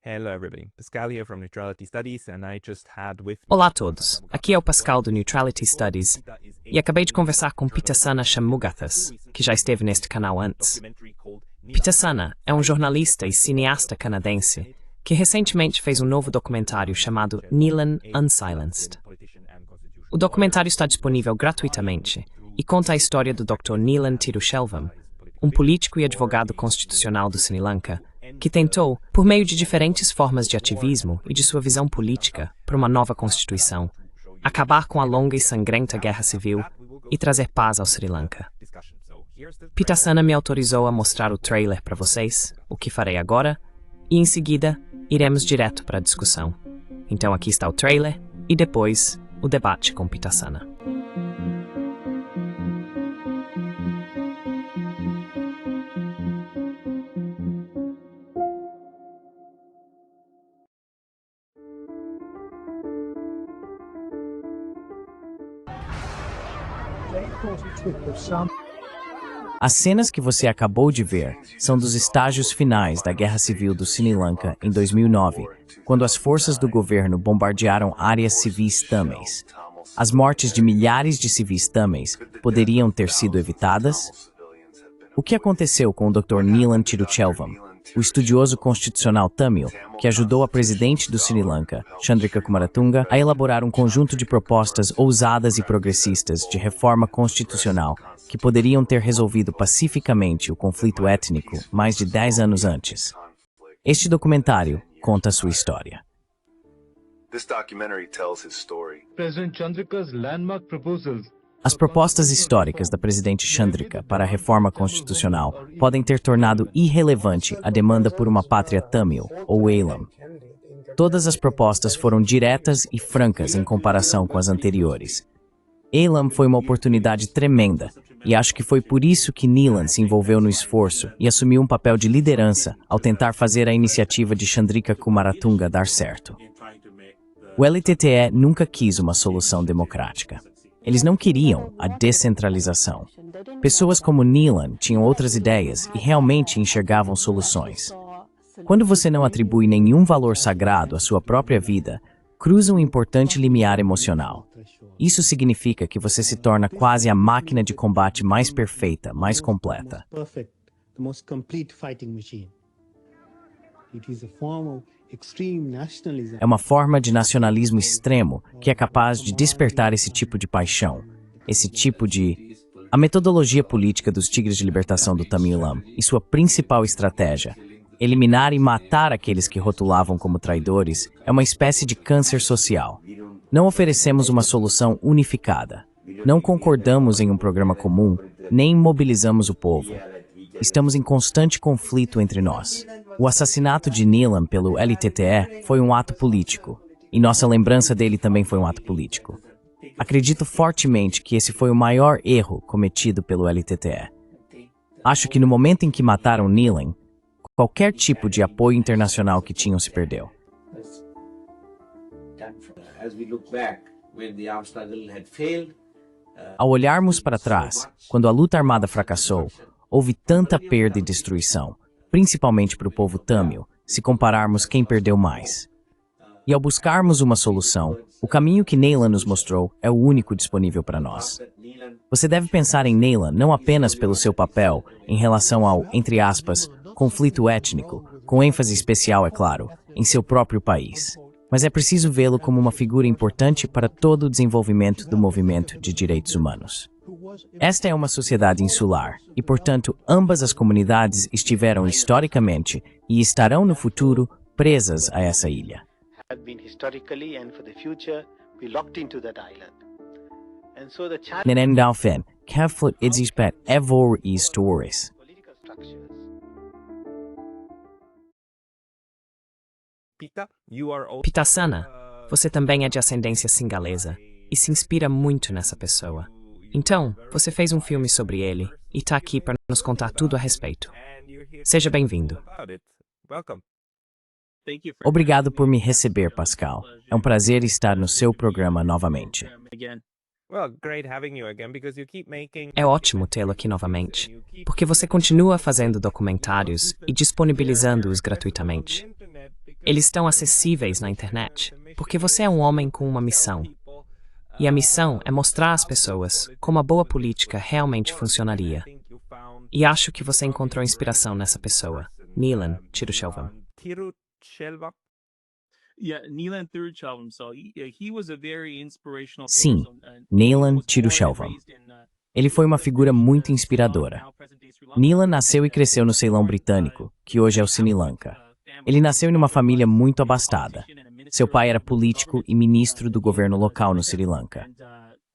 Hello everybody, Pascal here from Neutrality Studies and I just had with Olá a todos, aqui é o Pascal do Neutrality Studies e acabei de conversar com Pitasana Shanmugathas, que já esteve neste canal antes. Pitasana é um jornalista e cineasta canadense que recentemente fez um novo documentário chamado Neelan Unsilenced. O documentário está disponível gratuitamente e conta a história do Dr. Neelan Tirushelvam, um político e advogado constitucional do Sri Lanka, que tentou, por meio de diferentes formas de ativismo e de sua visão política para uma nova constituição, acabar com a longa e sangrenta guerra civil e trazer paz ao Sri Lanka. Pitasana me autorizou a mostrar o trailer para vocês, o que farei agora, e em seguida iremos direto para a discussão. Então aqui está o trailer e depois o debate com Pitasana. As cenas que você acabou de ver são dos estágios finais da Guerra Civil do Sri Lanka em 2009, quando as forças do governo bombardearam áreas civis tâmils. As mortes de milhares de civis tâmils poderiam ter sido evitadas? O que aconteceu com o Dr. Neelan Tirushelvam, o estudioso constitucional tâmil que ajudou a presidente do Sri Lanka, Chandrika Kumaratunga, a elaborar um conjunto de propostas ousadas e progressistas de reforma constitucional que poderiam ter resolvido pacificamente o conflito étnico mais de 10 anos antes. Este documentário conta sua história. President Chandrika's landmark proposals. As propostas históricas da presidente Chandrika para a reforma constitucional podem ter tornado irrelevante a demanda por uma pátria tâmil, ou Eilam. Todas as propostas foram diretas e francas em comparação com as anteriores. Eilam foi uma oportunidade tremenda, e acho que foi por isso que Neelan se envolveu no esforço e assumiu um papel de liderança ao tentar fazer a iniciativa de Chandrika Kumaratunga dar certo. O LTTE nunca quis uma solução democrática. Eles não queriam a descentralização. Pessoas como Neelan tinham outras ideias e realmente enxergavam soluções. Quando você não atribui nenhum valor sagrado à sua própria vida, cruza um importante limiar emocional. Isso significa que você se torna quase a máquina de combate mais perfeita, mais completa. É uma forma de nacionalismo extremo que é capaz de despertar esse tipo de paixão, esse tipo de... A metodologia política dos Tigres de Libertação do Tamilam e sua principal estratégia, eliminar e matar aqueles que rotulavam como traidores, é uma espécie de câncer social. Não oferecemos uma solução unificada. Não concordamos em um programa comum, nem mobilizamos o povo. Estamos em constante conflito entre nós. O assassinato de Neelan pelo LTTE foi um ato político, e nossa lembrança dele também foi um ato político. Acredito fortemente que esse foi o maior erro cometido pelo LTTE. Acho que no momento em que mataram Neelan, qualquer tipo de apoio internacional que tinham se perdeu. Ao olharmos para trás, quando a luta armada fracassou, houve tanta perda e destruição, principalmente para o povo tâmil, se compararmos quem perdeu mais. E ao buscarmos uma solução, o caminho que Neelan nos mostrou é o único disponível para nós. Você deve pensar em Neelan não apenas pelo seu papel em relação ao, entre aspas, conflito étnico, com ênfase especial, é claro, em seu próprio país. Mas é preciso vê-lo como uma figura importante para todo o desenvolvimento do movimento de direitos humanos. Esta é uma sociedade insular e, portanto, ambas as comunidades estiveram historicamente e estarão no futuro presas a essa ilha. Nenendalfen, Kevflut Idzispet Evor e Stories. Pitasana, você também é de ascendência singalesa e se inspira muito nessa pessoa. Então, você fez um filme sobre ele e está aqui para nos contar tudo a respeito. Seja bem-vindo. Obrigado por me receber, Pascal. É um prazer estar no seu programa novamente. É ótimo tê-lo aqui novamente, porque você continua fazendo documentários e disponibilizando-os gratuitamente. Eles estão acessíveis na internet, porque você é um homem com uma missão. E a missão é mostrar às pessoas como a boa política realmente funcionaria. E acho que você encontrou inspiração nessa pessoa, Neelan Tiruchelvam. Sim, Neelan Tiruchelvam. Ele foi uma figura muito inspiradora. Neelan nasceu e cresceu no Ceilão britânico, que hoje é o Sri Lanka. Ele nasceu em uma família muito abastada. Seu pai era político e ministro do governo local no Sri Lanka.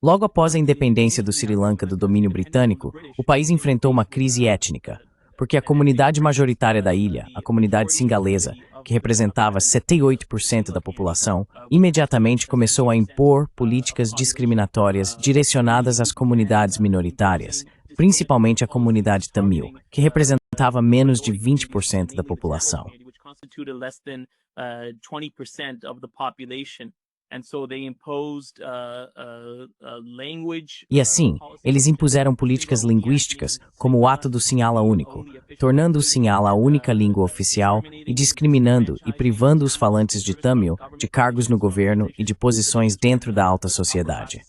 Logo após a independência do Sri Lanka do domínio britânico, o país enfrentou uma crise étnica, porque a comunidade majoritária da ilha, a comunidade singalesa, que representava 78% da população, imediatamente começou a impor políticas discriminatórias direcionadas às comunidades minoritárias, principalmente a comunidade tamil, que representava menos de 20% da população. E assim, eles impuseram políticas linguísticas como o Ato do Sinhala Único, tornando o Sinhala a única língua oficial e discriminando e privando os falantes de Tamil de cargos no governo e de posições dentro da alta sociedade.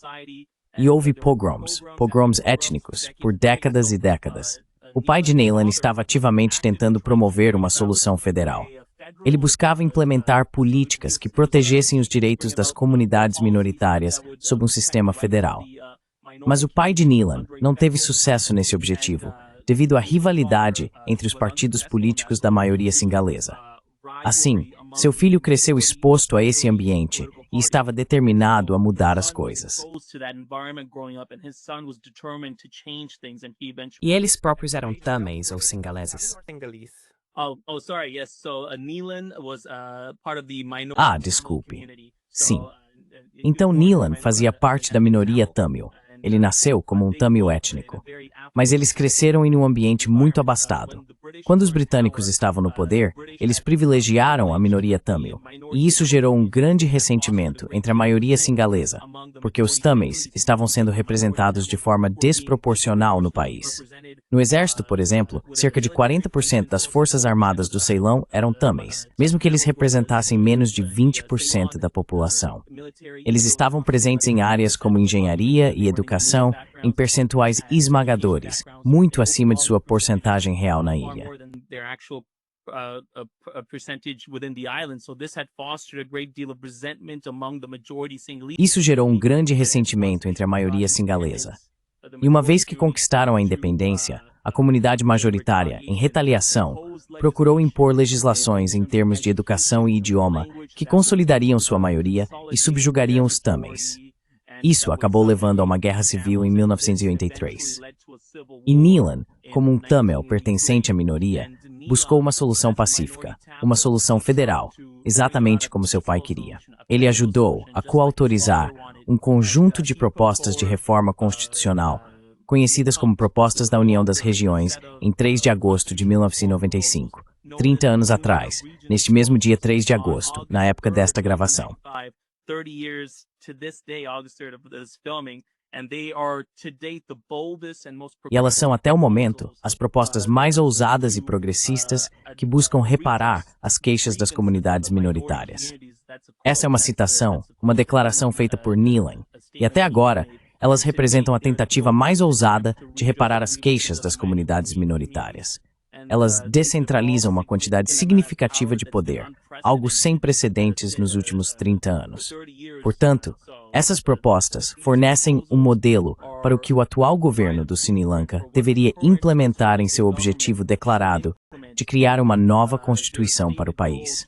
E houve pogroms étnicos, por décadas e décadas. O pai de Neelan estava ativamente tentando promover uma solução federal. Ele buscava implementar políticas que protegessem os direitos das comunidades minoritárias sob um sistema federal. Mas o pai de Neelan não teve sucesso nesse objetivo, devido à rivalidade entre os partidos políticos da maioria singalesa. Assim, seu filho cresceu exposto a esse ambiente e estava determinado a mudar as coisas. E eles próprios eram tamils ou singaleses? Desculpe. Sim. Então Neelan fazia parte da minoria Tamil. Ele nasceu como um Tamil étnico. Mas eles cresceram em um ambiente muito abastado. Quando os britânicos estavam no poder, eles privilegiaram a minoria Tamil. E isso gerou um grande ressentimento entre a maioria singalesa, porque os Tamils estavam sendo representados de forma desproporcional no país. No exército, por exemplo, cerca de 40% das forças armadas do Ceilão eram Tamils, mesmo que eles representassem menos de 20% da população. Eles estavam presentes em áreas como engenharia e educação, em percentuais esmagadores, muito acima de sua porcentagem real na ilha. Isso gerou um grande ressentimento entre a maioria singalesa. E uma vez que conquistaram a independência, a comunidade majoritária, em retaliação, procurou impor legislações em termos de educação e idioma que consolidariam sua maioria e subjugariam os Tamils. Isso acabou levando a uma guerra civil em 1983. E Neelan, como um Tamil pertencente à minoria, buscou uma solução pacífica, uma solução federal, exatamente como seu pai queria. Ele ajudou a coautorizar um conjunto de propostas de reforma constitucional, conhecidas como Propostas da União das Regiões, em 3 de agosto de 1995, 30 anos atrás, neste mesmo dia 3 de agosto, na época desta gravação. E elas são, até o momento, as propostas mais ousadas e progressistas que buscam reparar as queixas das comunidades minoritárias. Essa é uma citação, uma declaração feita por Neelan, e até agora, elas representam a tentativa mais ousada de reparar as queixas das comunidades minoritárias. Elas descentralizam uma quantidade significativa de poder, algo sem precedentes nos últimos 30 anos. Portanto, essas propostas fornecem um modelo para o que o atual governo do Sri Lanka deveria implementar em seu objetivo declarado de criar uma nova constituição para o país.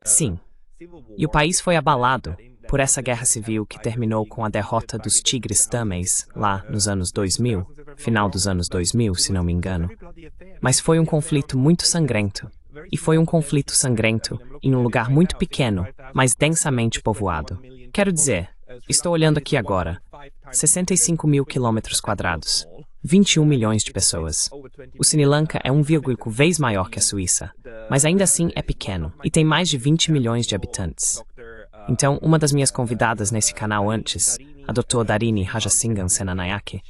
Sim. E o país foi abalado por essa guerra civil que terminou com a derrota dos Tigres Tamils lá nos anos 2000, final dos anos 2000, se não me engano. Mas foi um conflito muito sangrento. E foi um conflito sangrento em um lugar muito pequeno, mas densamente povoado. Quero dizer, estou olhando aqui agora, 65 mil quilômetros quadrados, 21 milhões de pessoas. O Sri Lanka é 1,5 vezes maior que a Suíça, mas ainda assim é pequeno e tem mais de 20 milhões de habitantes. Então, uma das minhas convidadas nesse canal antes, a Dr. Darini Rajasingam Senanayake,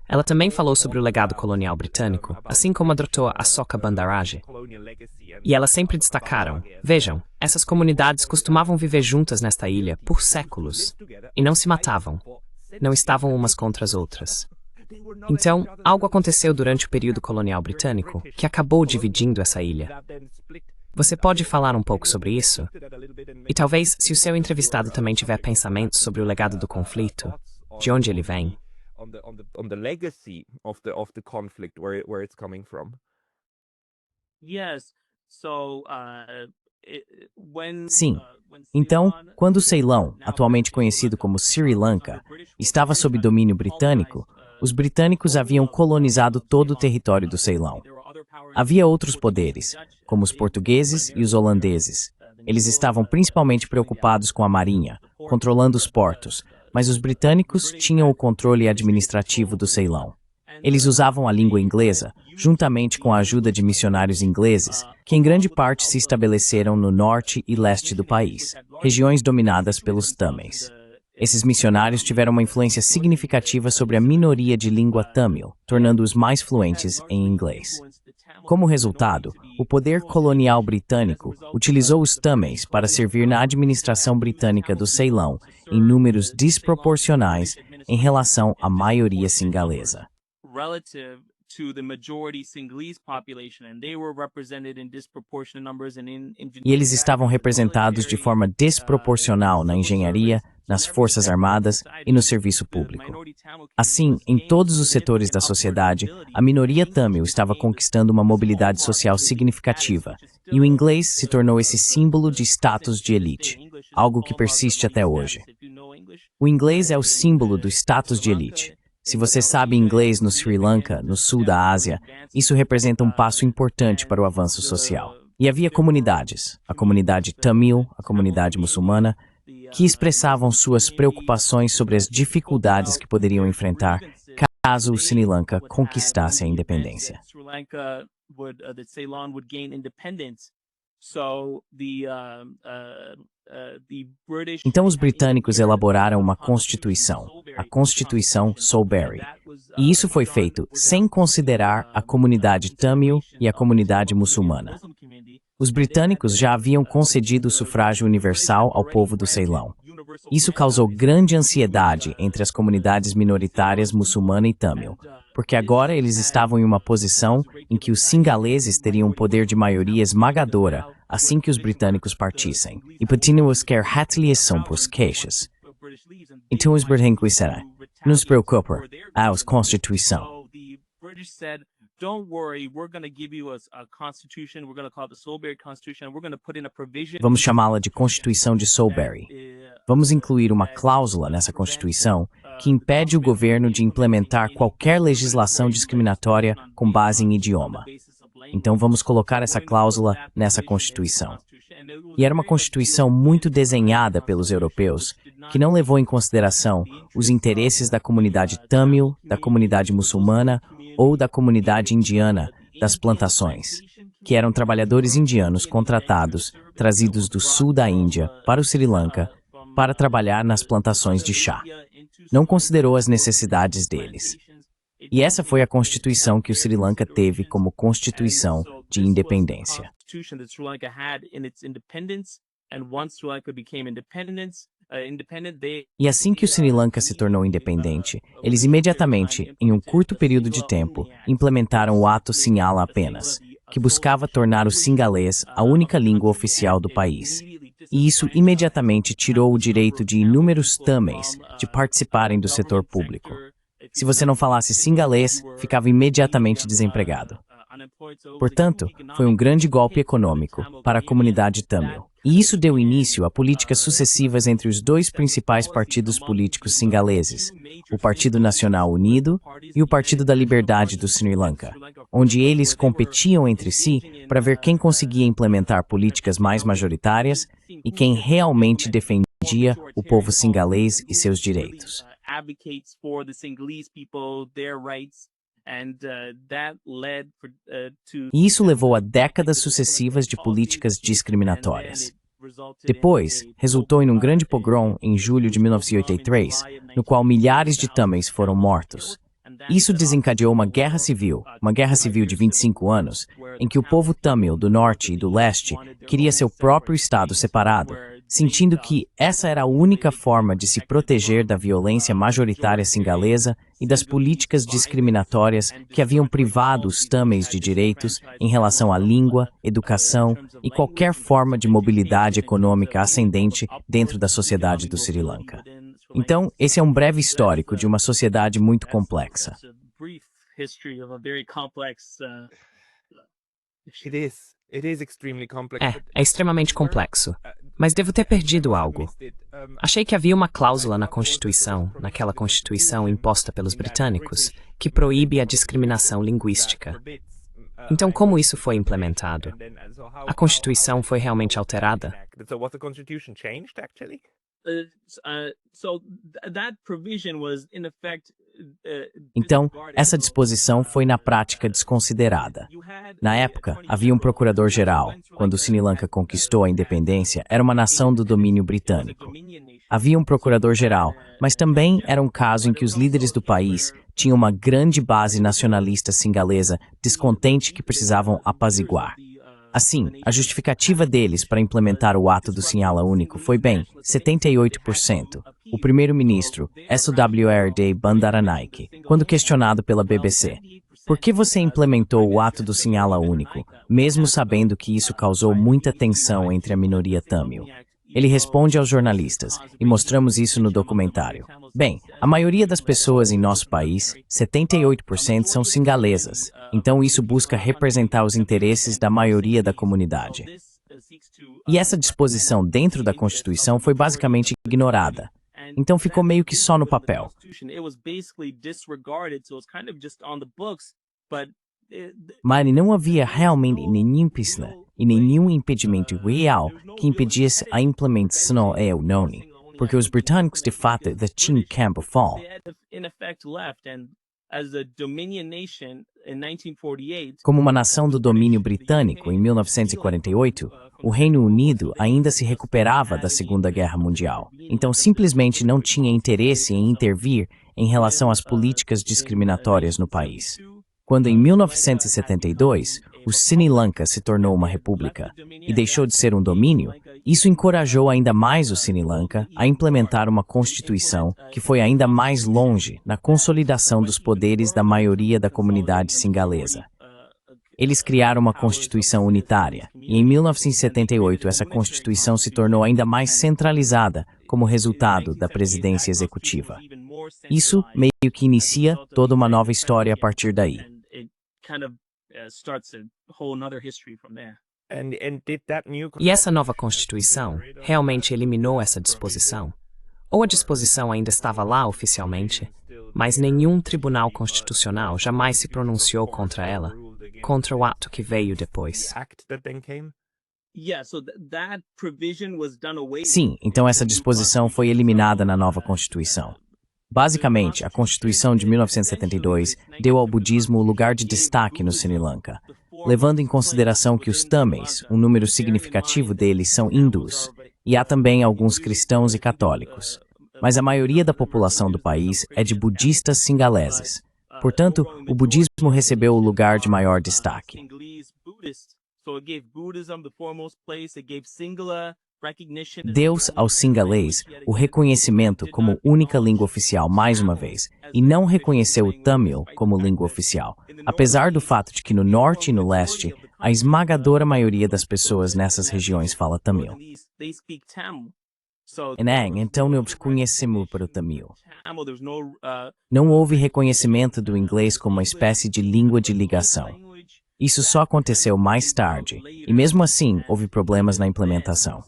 Ela também falou sobre o legado colonial britânico, assim como a doutora Asoka Bandarajee. E elas sempre destacaram, vejam, essas comunidades costumavam viver juntas nesta ilha por séculos, e não se matavam, não estavam umas contra as outras. Então, algo aconteceu durante o período colonial britânico que acabou dividindo essa ilha. Você pode falar um pouco sobre isso? E talvez, se o seu entrevistado também tiver pensamentos sobre o legado do conflito, de onde ele vem. On the legacy of the conflict, where it's coming from. Sim. Então, quando o Ceilão, atualmente conhecido como Sri Lanka, estava sob domínio britânico, os britânicos haviam colonizado todo o território do Ceilão. Havia outros poderes, como os portugueses e os holandeses. Eles estavam principalmente preocupados com a marinha, controlando os portos, mas os britânicos tinham o controle administrativo do Ceilão. Eles usavam a língua inglesa, juntamente com a ajuda de missionários ingleses, que em grande parte se estabeleceram no norte e leste do país, regiões dominadas pelos Tamils. Esses missionários tiveram uma influência significativa sobre a minoria de língua Tamil, tornando-os mais fluentes em inglês. Como resultado, o poder colonial britânico utilizou os Tamils para servir na administração britânica do Ceilão em números desproporcionais em relação à maioria singalesa. E eles estavam representados de forma desproporcional na engenharia, nas forças armadas e no serviço público. Assim, em todos os setores da sociedade, a minoria Tamil estava conquistando uma mobilidade social significativa, e o inglês se tornou esse símbolo de status de elite, algo que persiste até hoje. O inglês é o símbolo do status de elite. Se você sabe inglês no Sri Lanka, no sul da Ásia, isso representa um passo importante para o avanço social. E havia comunidades, a comunidade Tamil, a comunidade muçulmana, que expressavam suas preocupações sobre as dificuldades que poderiam enfrentar caso o Sri Lanka conquistasse a independência. Então os britânicos elaboraram uma constituição, a Constituição Soulbury. E isso foi feito sem considerar a comunidade Tamil e a comunidade muçulmana. Os britânicos já haviam concedido o sufrágio universal ao povo do Ceilão. Isso causou grande ansiedade entre as comunidades minoritárias muçulmana e Tamil, porque agora eles estavam em uma posição em que os singaleses teriam um poder de maioria esmagadora assim que os britânicos partissem, e podiam quer retaliação por queixas. Então os britânicos disseram, não se preocupe, há a Constituição. Vamos chamá-la de Constituição de Soulbury. Vamos incluir uma cláusula nessa Constituição que impede o governo de implementar qualquer legislação discriminatória com base em idioma. Então vamos colocar essa cláusula nessa Constituição. E era uma Constituição muito desenhada pelos europeus, que não levou em consideração os interesses da comunidade Tamil, da comunidade muçulmana ou da comunidade indiana das plantações, que eram trabalhadores indianos contratados, trazidos do sul da Índia para o Sri Lanka, para trabalhar nas plantações de chá. Não considerou as necessidades deles. E essa foi a Constituição que o Sri Lanka teve como Constituição de independência. E assim que o Sri Lanka se tornou independente, eles imediatamente, em um curto período de tempo, implementaram o Ato Sinhala apenas, que buscava tornar o singalês a única língua oficial do país. E isso imediatamente tirou o direito de inúmeros Tamils de participarem do setor público. Se você não falasse singalês, ficava imediatamente desempregado. Portanto, foi um grande golpe econômico para a comunidade Tamil. E isso deu início a políticas sucessivas entre os dois principais partidos políticos singaleses, o Partido Nacional Unido e o Partido da Liberdade do Sri Lanka, onde eles competiam entre si para ver quem conseguia implementar políticas mais majoritárias e quem realmente defendia o povo singalês e seus direitos. E isso levou a décadas sucessivas de políticas discriminatórias. Depois, resultou em um grande pogrom em julho de 1983, no qual milhares de Tamils foram mortos. E isso levou a décadas sucessivas de políticas discriminatórias. Depois, resultou em um grande pogrom em julho de 1983, no qual milhares de Tamils foram mortos. Isso desencadeou uma guerra civil de 25 anos, em que o povo tâmil do norte e do leste queria seu próprio estado separado, sentindo que essa era a única forma de se proteger da violência majoritária singalesa e das políticas discriminatórias que haviam privado os tâmils de direitos em relação à língua, educação e qualquer forma de mobilidade econômica ascendente dentro da sociedade do Sri Lanka. Então, esse é um breve histórico de uma sociedade muito complexa. É extremamente complexo. Mas devo ter perdido algo. Achei que havia uma cláusula na Constituição, naquela Constituição imposta pelos britânicos, que proíbe a discriminação linguística. Então, como isso foi implementado? A Constituição foi realmente alterada? Então, essa disposição foi na prática desconsiderada. Na época, havia um procurador-geral. Quando o Sri Lanka conquistou a independência, era uma nação do domínio britânico. Havia um procurador-geral, mas também era um caso em que os líderes do país tinham uma grande base nacionalista singalesa descontente que precisavam apaziguar. Assim, a justificativa deles para implementar o ato do Sinhala Único foi bem, 78%. O primeiro-ministro, SWRD Bandaranaike, quando questionado pela BBC, por que você implementou o ato do Sinhala Único, mesmo sabendo que isso causou muita tensão entre a minoria tâmil? Ele responde aos jornalistas, e mostramos isso no documentário. Bem, a maioria das pessoas em nosso país, 78%, são singalesas. Então isso busca representar os interesses da maioria da comunidade. E essa disposição dentro da Constituição foi basicamente ignorada. Então ficou meio que só no papel. Mas não havia realmente nenhum pisna e nenhum impedimento real que impedisse a implementação da União, porque os britânicos de fato tinham campo fall. Como uma nação do domínio britânico em 1948, o Reino Unido ainda se recuperava da Segunda Guerra Mundial, então simplesmente não tinha interesse em intervir em relação às políticas discriminatórias no país. Quando em 1972, o Sri Lanka se tornou uma república e deixou de ser um domínio, isso encorajou ainda mais o Sri Lanka a implementar uma constituição que foi ainda mais longe na consolidação dos poderes da maioria da comunidade singalesa. Eles criaram uma constituição unitária, e em 1978 essa constituição se tornou ainda mais centralizada como resultado da presidência executiva. Isso meio que inicia toda uma nova história a partir daí. E essa nova Constituição realmente eliminou essa disposição? Ou a disposição ainda estava lá oficialmente, mas nenhum tribunal constitucional jamais se pronunciou contra ela, contra o ato que veio depois? Sim, então essa disposição foi eliminada na nova Constituição. Basicamente, a Constituição de 1972 deu ao budismo o lugar de destaque no Sri Lanka, levando em consideração que os tâmils, um número significativo deles, são hindus, e há também alguns cristãos e católicos. Mas a maioria da população do país é de budistas singaleses. Portanto, o budismo recebeu o lugar de maior destaque. Deu aos singalês o reconhecimento como única língua oficial mais uma vez, e não reconheceu o tâmil como língua oficial, apesar do fato de que no norte e no leste, a esmagadora maioria das pessoas nessas regiões fala tâmil. Então não reconhecemos para o tâmil. Não houve reconhecimento do inglês como uma espécie de língua de ligação. Isso só aconteceu mais tarde, e mesmo assim houve problemas na implementação.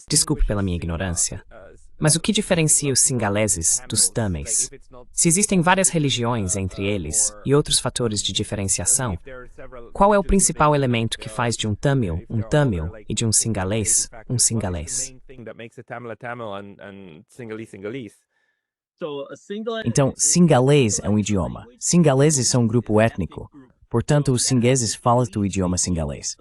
Desculpe pela minha ignorância, mas o que diferencia os singaleses dos tâmils? Se existem várias religiões entre eles e outros fatores de diferenciação, qual é o principal elemento que faz de um tâmil e de um singalês um singalês? Então, singalês é um idioma. Singaleses são um grupo étnico. Portanto, os singueses falam o idioma singalês.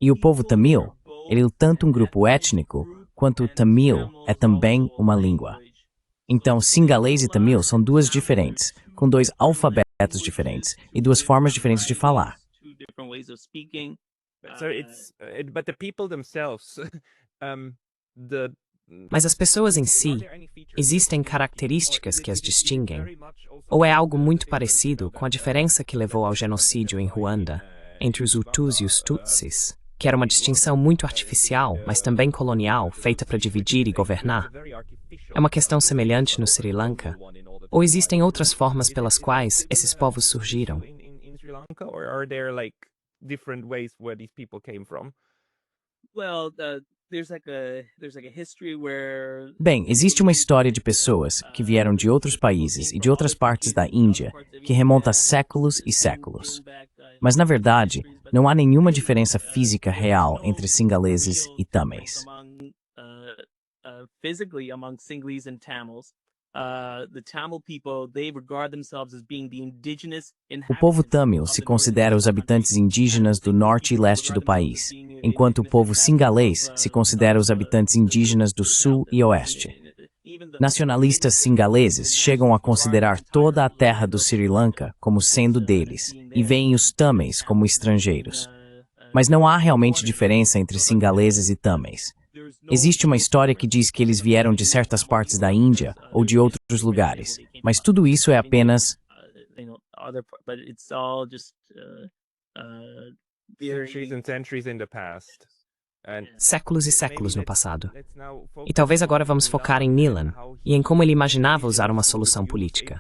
E o povo Tamil, ele é tanto um grupo étnico, quanto o Tamil é também uma língua. Então, Singalês e Tamil são duas diferentes, com dois alfabetos diferentes e duas formas diferentes de falar. But the people themselves, the Mas as pessoas em si, existem características que as distinguem? Ou é algo muito parecido com a diferença que levou ao genocídio em Ruanda, entre os Hutus e os Tutsis, que era uma distinção muito artificial, mas também colonial, feita para dividir e governar? É uma questão semelhante no Sri Lanka? Ou existem outras formas pelas quais esses povos surgiram? in Sri Lanka, or are there like different ways where these people came from? Bem, existe uma história de pessoas que vieram de outros países e de outras partes da Índia que remonta a séculos e séculos. Mas, na verdade, não há nenhuma diferença física real entre singaleses e tâmils. O povo tâmil se considera os habitantes indígenas do norte e leste do país, enquanto o povo singalês se considera os habitantes indígenas do sul e oeste. Nacionalistas singaleses chegam a considerar toda a terra do Sri Lanka como sendo deles e veem os tâmils como estrangeiros. Mas não há realmente diferença entre singaleses e tâmils. Existe uma história que diz que eles vieram de certas partes da Índia ou de outros lugares, mas tudo isso é apenas Centuries and centuries in the past. Séculos e séculos no passado. E talvez agora vamos focar em Neelan e em como ele imaginava usar uma solução política.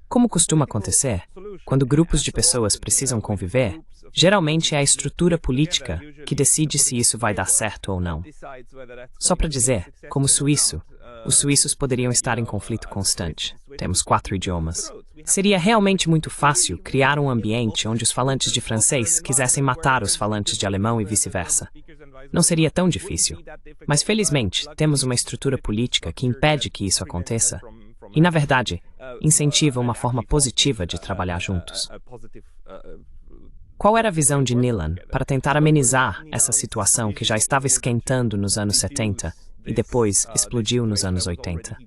Como costuma acontecer, quando grupos de pessoas precisam conviver, geralmente é a estrutura política que decide se isso vai dar certo ou não. Só para dizer, como suíço, os suíços poderiam estar em conflito constante. Temos 4 idiomas. Seria realmente muito fácil criar um ambiente onde os falantes de francês quisessem matar os falantes de alemão e vice-versa. Não seria tão difícil. Mas, felizmente, temos uma estrutura política que impede que isso aconteça e, na verdade, incentiva uma forma positiva de trabalhar juntos. Qual era a visão de Neelan para tentar amenizar essa situação que já estava esquentando nos anos 70 e depois explodiu nos anos 80?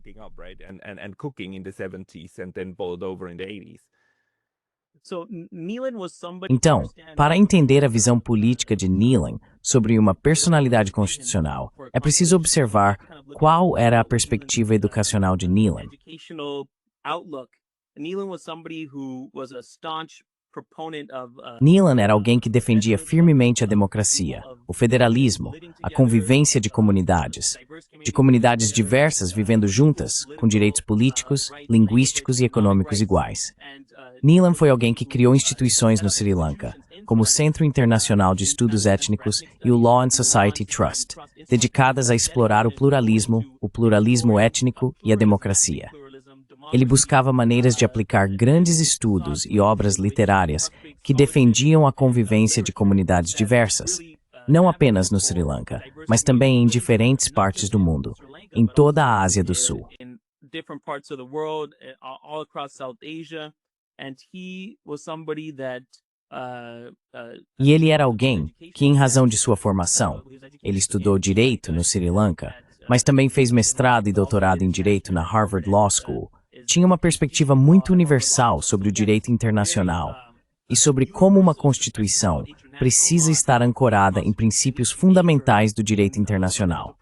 Então, para entender a visão política de Neelan sobre uma personalidade constitucional, é preciso observar qual era a perspectiva educacional de Neelan. Neelan era alguém que defendia firmemente a democracia, o federalismo, a convivência de comunidades diversas vivendo juntas, com direitos políticos, linguísticos e econômicos iguais. Neelan foi alguém que criou instituições no Sri Lanka, como o Centro Internacional de Estudos Étnicos e o Law and Society Trust, dedicadas a explorar o pluralismo étnico e a democracia. Ele buscava maneiras de aplicar grandes estudos e obras literárias que defendiam a convivência de comunidades diversas, não apenas no Sri Lanka, mas também em diferentes partes do mundo, em toda a Ásia do Sul. E ele era alguém que, em razão de sua formação, ele estudou direito no Sri Lanka, mas também fez mestrado e doutorado em direito na Harvard Law School, tinha uma perspectiva muito universal sobre o direito internacional e sobre como uma Constituição precisa estar ancorada em princípios fundamentais do direito internacional.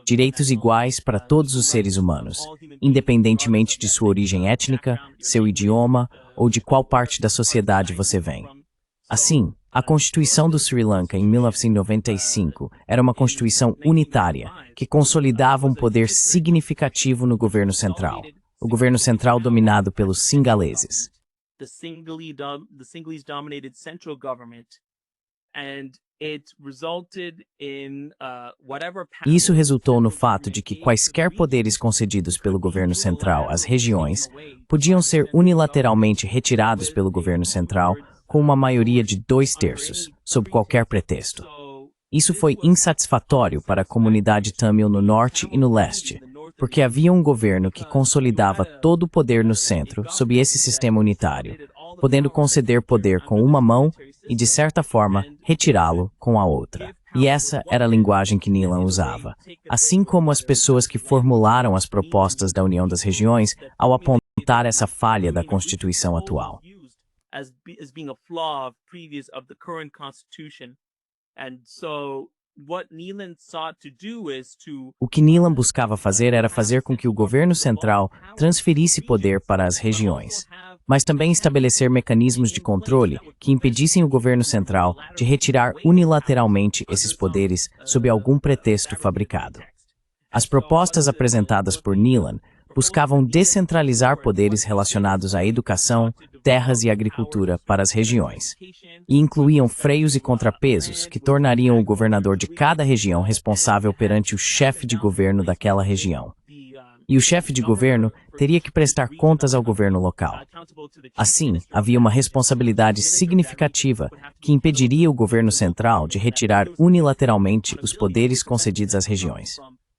Direitos iguais para todos os seres humanos, independentemente de sua origem étnica, seu idioma ou de qual parte da sociedade você vem. Assim, a Constituição do Sri Lanka, em 1995, era uma Constituição unitária, que consolidava um poder significativo no governo central. O governo central dominado pelos singaleses. Isso resultou no fato de que quaisquer poderes concedidos pelo governo central às regiões podiam ser unilateralmente retirados pelo governo central com uma maioria de 2/3, sob qualquer pretexto. Isso foi insatisfatório para a comunidade tâmil no norte e no leste, porque havia um governo que consolidava todo o poder no centro sob esse sistema unitário, podendo conceder poder com uma mão e, de certa forma, retirá-lo com a outra. E essa era a linguagem que Neelan usava. Assim como as pessoas que formularam as propostas da União das Regiões ao apontar essa falha da Constituição atual. O que Neelan buscava fazer era fazer com que o governo central transferisse poder para as regiões, mas também estabelecer mecanismos de controle que impedissem o governo central de retirar unilateralmente esses poderes sob algum pretexto fabricado. As propostas apresentadas por Neelan buscavam descentralizar poderes relacionados à educação, terras e agricultura para as regiões, e incluíam freios e contrapesos que tornariam o governador de cada região responsável perante o chefe de governo daquela região. E o chefe de governo teria que prestar contas ao governo local. Assim, havia uma responsabilidade significativa que impediria o governo central de retirar unilateralmente os poderes concedidos às regiões.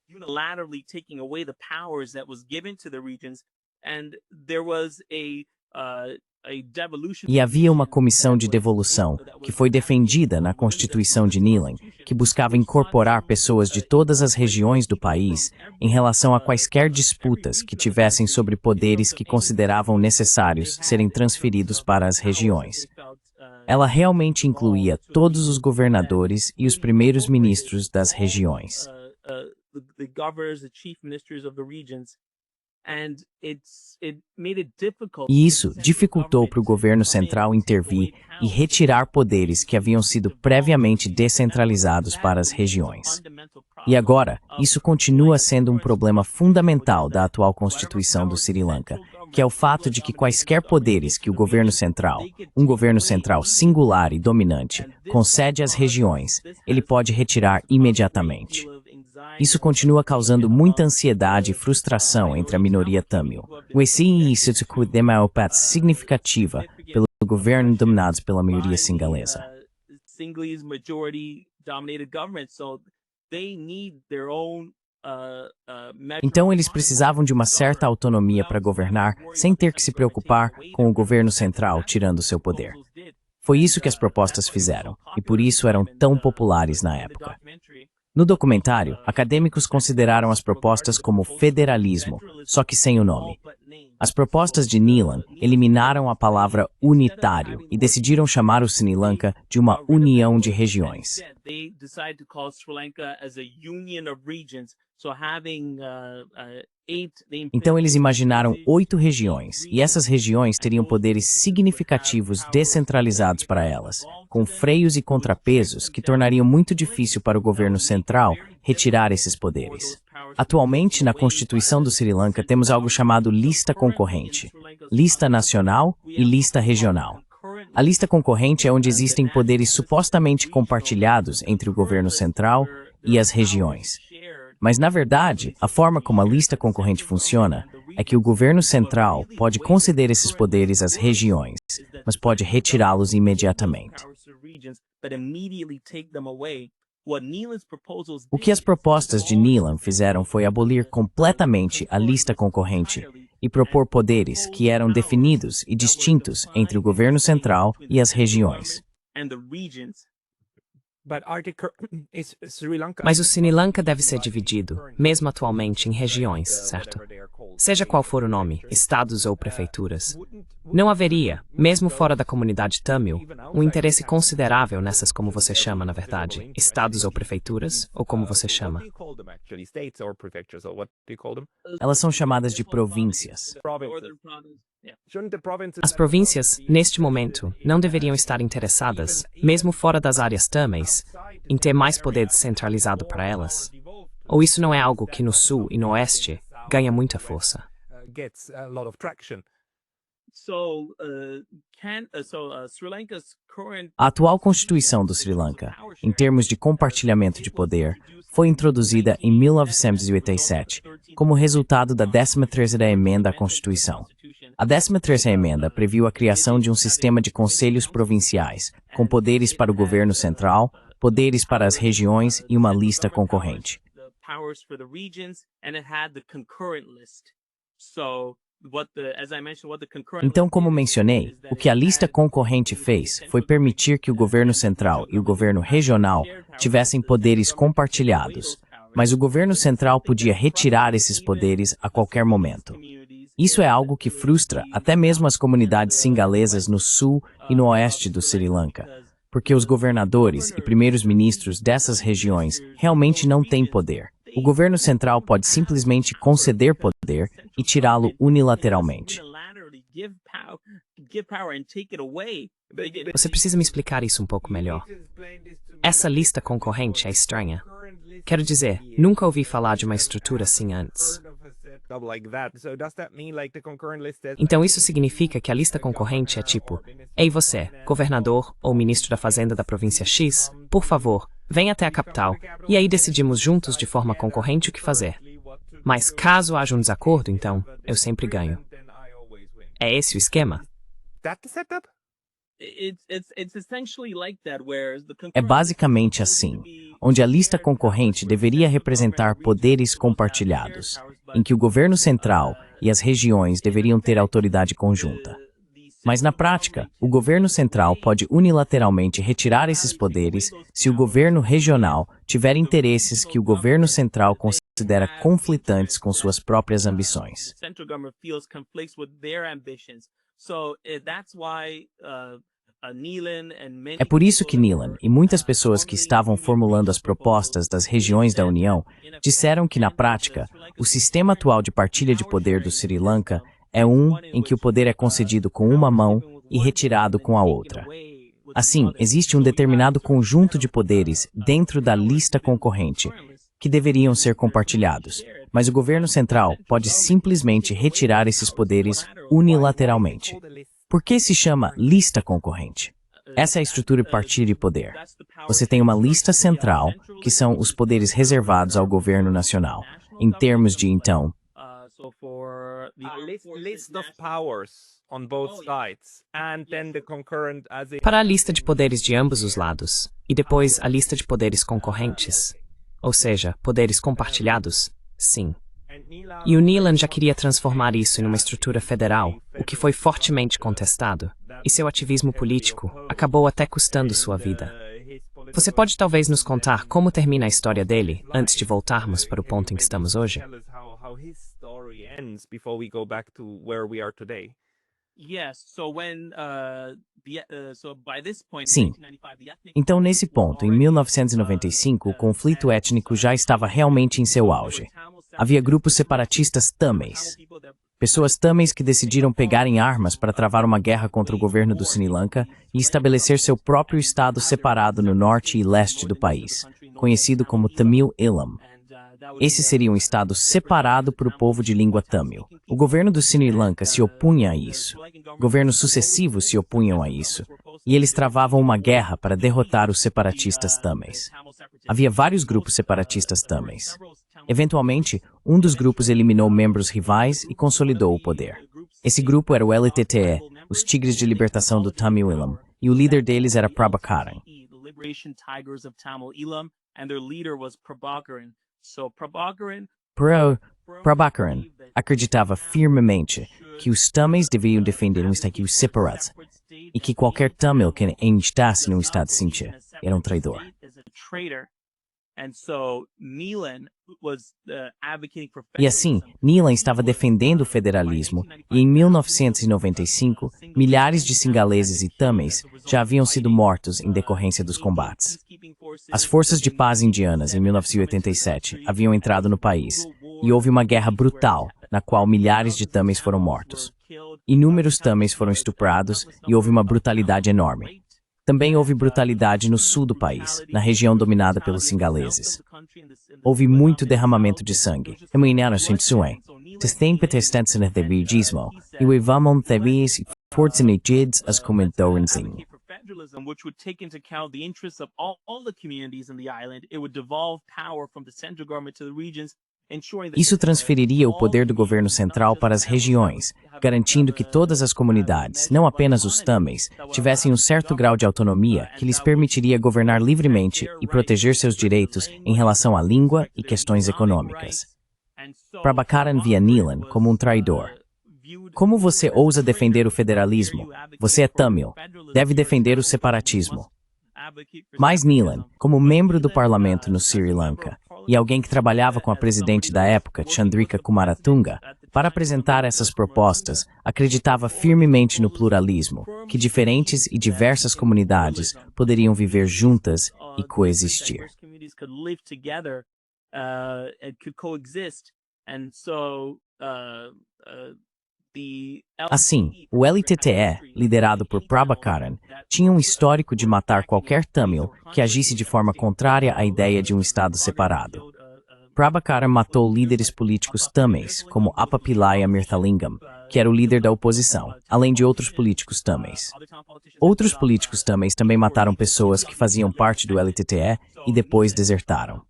Unilaterally taking away the powers that was given to the regions, and there was a devolution. E havia uma comissão de devolução que foi defendida na Constituição de Neelan, que buscava incorporar pessoas de todas as regiões do país em relação a quaisquer disputas que tivessem sobre poderes que consideravam necessários serem transferidos para as regiões. Ela realmente incluía todos os governadores e os primeiros ministros das regiões. The governors, the chief ministers of the regions, and it made it difficult. E isso dificultou para o governo central intervir e retirar poderes que haviam sido previamente descentralizados para as regiões. E agora, isso continua sendo um problema fundamental da atual Constituição do Sri Lanka, que é o fato de que quaisquer poderes que o governo central, um governo central singular e dominante, concede às regiões, ele pode retirar imediatamente. Isso continua causando muita ansiedade e frustração entre a minoria Tamil. O isso é uma significativa pelo governo dominado pela maioria singalesa. Então eles precisavam de uma certa autonomia para governar sem ter que se preocupar com o governo central tirando seu poder. Foi isso que as propostas fizeram, e por isso eram tão populares na época. No documentário, acadêmicos consideraram as propostas como federalismo, só que sem o nome. As propostas de Neelan eliminaram a palavra unitário e decidiram chamar o Sri Lanka de uma união de regiões. Então eles imaginaram 8 regiões, e essas regiões teriam poderes significativos descentralizados para elas, com freios e contrapesos que tornariam muito difícil para o governo central retirar esses poderes. Atualmente, na Constituição do Sri Lanka, temos algo chamado lista concorrente, lista nacional e lista regional. A lista concorrente é onde existem poderes supostamente compartilhados entre o governo central e as regiões. Mas, na verdade, a forma como a lista concorrente funciona é que o governo central pode conceder esses poderes às regiões, mas pode retirá-los imediatamente. O que as propostas de Neelan fizeram foi abolir completamente a lista concorrente e propor poderes que eram definidos e distintos entre o governo central e as regiões. Mas o Sri Lanka deve ser dividido, mesmo atualmente, em regiões, certo? Seja qual for o nome, estados ou prefeituras. Não haveria, mesmo fora da comunidade Tamil, um interesse considerável nessas, como você chama, na verdade, estados ou prefeituras, ou como você chama? Elas são chamadas de províncias. As províncias, neste momento, não deveriam estar interessadas, mesmo fora das áreas tâmeis, em ter mais poder descentralizado para elas? Ou isso não é algo que no sul e no oeste ganha muita força? A atual Constituição do Sri Lanka, em termos de compartilhamento de poder, foi introduzida em 1987, como resultado da 13ª emenda à Constituição. A 13ª emenda previu a criação de um sistema de conselhos provinciais, com poderes para o governo central, poderes para as regiões e uma lista concorrente. Então, como mencionei, o que a lista concorrente fez foi permitir que o governo central e o governo regional tivessem poderes compartilhados, mas o governo central podia retirar esses poderes a qualquer momento. Isso é algo que frustra até mesmo as comunidades singalesas no sul e no oeste do Sri Lanka, porque os governadores e primeiros ministros dessas regiões realmente não têm poder. O governo central pode simplesmente conceder poder e tirá-lo unilateralmente. Você precisa me explicar isso um pouco melhor. Essa lista concorrente é estranha. Quero dizer, nunca ouvi falar de uma estrutura assim antes. Então isso significa que a lista concorrente é tipo: ei você, governador ou ministro da Fazenda da província X, por favor, venha até a capital, e aí decidimos juntos de forma concorrente o que fazer. Mas caso haja um desacordo, então, eu sempre ganho. É esse o esquema? É basicamente assim, onde a lista concorrente deveria representar poderes compartilhados, em que o governo central e as regiões deveriam ter autoridade conjunta. Mas na prática, o governo central pode unilateralmente retirar esses poderes se o governo regional tiver interesses que o governo central considera conflitantes com suas próprias ambições. É por isso que Neelan e muitas pessoas que estavam formulando as propostas das regiões da União disseram que, na prática, o sistema atual de partilha de poder do Sri Lanka é em que o poder é concedido com uma mão e retirado com a outra. Assim, existe um determinado conjunto de poderes dentro da lista concorrente que deveriam ser compartilhados, mas o governo central pode simplesmente retirar esses poderes unilateralmente. Por que se chama lista concorrente? Essa é a estrutura de partilha de poder. Você tem uma lista central, que são os poderes reservados ao governo nacional, em termos de, então, para a lista de poderes de ambos os lados, e depois a lista de poderes concorrentes, ou seja, poderes compartilhados, sim. E o Neelan já queria transformar isso em uma estrutura federal, o que foi fortemente contestado, e seu ativismo político acabou até custando sua vida. Você pode talvez nos contar como termina a história dele, antes de voltarmos para o ponto em que estamos hoje? Sim. Então, nesse ponto, em 1995, o conflito étnico já estava realmente em seu auge. Havia grupos separatistas tâmeis, pessoas tâmeis que decidiram pegar em armas para travar uma guerra contra o governo do Sri Lanka e estabelecer seu próprio estado separado no norte e leste do país, conhecido como Tamil Eelam. Esse seria um estado separado para o povo de língua tâmil. O governo do Sri Lanka se opunha a isso. Governos sucessivos se opunham a isso. E eles travavam uma guerra para derrotar os separatistas tâmeis. Havia vários grupos separatistas tâmeis. Eventualmente, um dos grupos eliminou membros rivais e consolidou o poder. Esse grupo era o LTTE, os Tigres de Libertação do Tamil Eelam, e o líder deles era Prabhakaran. Prabhakaran acreditava firmemente que os tâmeis deveriam defender um estado separado e que qualquer tâmil que entrasse no estado Sinti era um traidor. E assim, Neelan estava defendendo o federalismo e em 1995, milhares de singaleses e tâmeis já haviam sido mortos em decorrência dos combates. As forças de paz indianas, em 1987, haviam entrado no país e houve uma guerra brutal na qual milhares de tâmeis foram mortos. Inúmeros tâmeis foram estuprados e houve uma brutalidade enorme. Também houve brutalidade no sul do país, na região dominada pelos singaleses. Houve muito derramamento de sangue. Which would take into account the interests of all the communities in the island. It would devolve power from the central government to the regions. Isso transferiria o poder do governo central para as regiões, garantindo que todas as comunidades, não apenas os tâmeis, tivessem um certo grau de autonomia que lhes permitiria governar livremente e proteger seus direitos em relação à língua e questões econômicas. Prabhakaran via Neelan como um traidor. Como você ousa defender o federalismo? Você é Tamil. Deve defender o separatismo. Mas Neelan, como membro do parlamento no Sri Lanka, e alguém que trabalhava com a presidente da época, Chandrika Kumaratunga, para apresentar essas propostas, acreditava firmemente no pluralismo, que diferentes e diversas comunidades poderiam viver juntas e coexistir. Assim, o LTTE, liderado por Prabhakaran, tinha um histórico de matar qualquer Tamil que agisse de forma contrária à ideia de um Estado separado. Prabhakaran matou líderes políticos tamils, como Appapilaya Mirthalingam, que era o líder da oposição, além de outros políticos tamils. Outros políticos tamils também mataram pessoas que faziam parte do LTTE e depois desertaram.